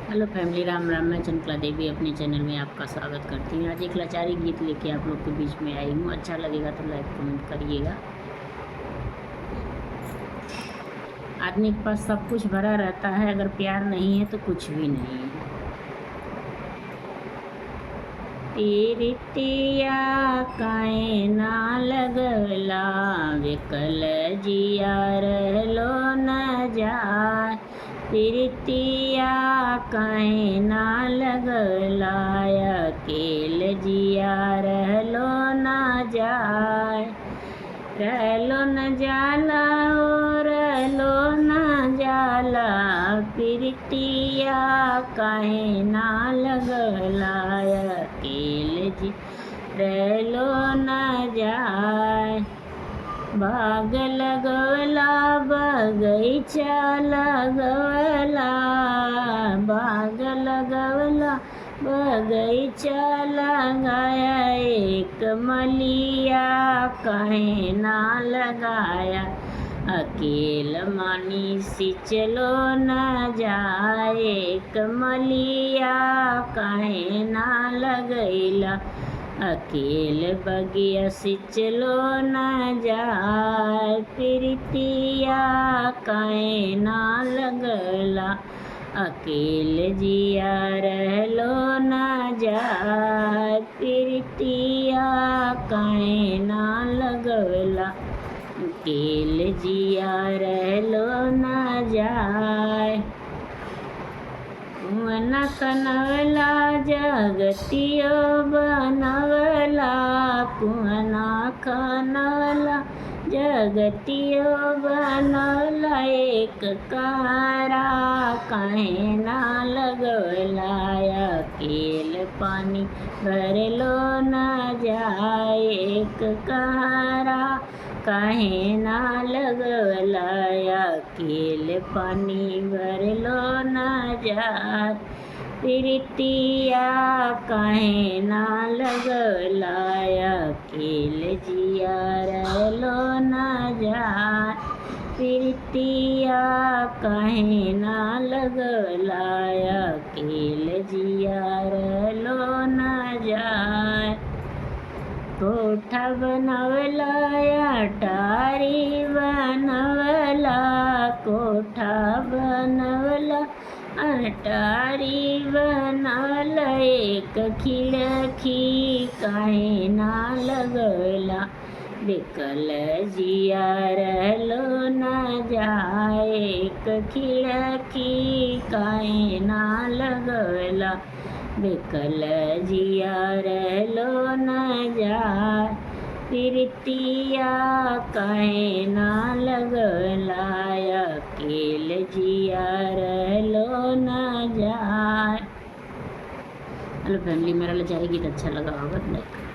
Hello family, Ram Ram. मैं चंचला देवी अपने channel में आपका स्वागत करती हूँ। आज एक लाचारी गीत लेके आप लोग के बीच में आई हूँ। अच्छा लगेगा तो लाइक कमेंट करिएगा। आदमी के पास सब कुछ भरा रहता है, अगर प्यार नहीं है तो कुछ भी नहीं है। पीरितिया काहे ना लगला, विकल जिया रहलो न जाय। पीरितिया काहे ना लगला, अकेल जिया रहलो न जाय। रहलो न जाला ओ रहलो न जाला, पीरितिया काहे ना लगला, अकेल जी रहलो न जाय। बाग लगवला बगीचा लगवला, बाग लगवला बगीचा लगाया, एक मलिया काहे ना लगाया, अकेल मानी सिंचलो न जाए। एक मलिया काहे ना लगैला, अकेल बगिया सिंचलो न जाय। पीरितिया काहे ना लगला, अकेल जिया रहलो न जाय। पीरितिया काहे ना लगला, अकेल जिया रहलो न जाय। कुआं कनवला जगतियो बनवला, कुआं कनवला जगतियो बनवला, एक कारा काहे ना लगवला, अकेल पानी भरलो न जाए। एक कारा काहे ना लगवला, अकेल पानी भरलो न जाय। पीरितिया काहे ना लगला, अकेल जिया रहलो न जाय। पीरितिया काहे ना लगला, अकेल जिया रहलो न जाय। कोठा बनवला अटारी बनवला, कोठा बनवला अटारी बनवला, एक खिड़की काहे ना लगला, विकल जिया रहलो न जाय। एक खिड़की काहे ना लगला, विकल जिया रहलो न जाय। पीरितिया काहे ना लगला, अकेल जिया रहलो न जाय। हेलो फैमिली, मेरा लाचारी गीत अच्छा लगा होगा तो लाइक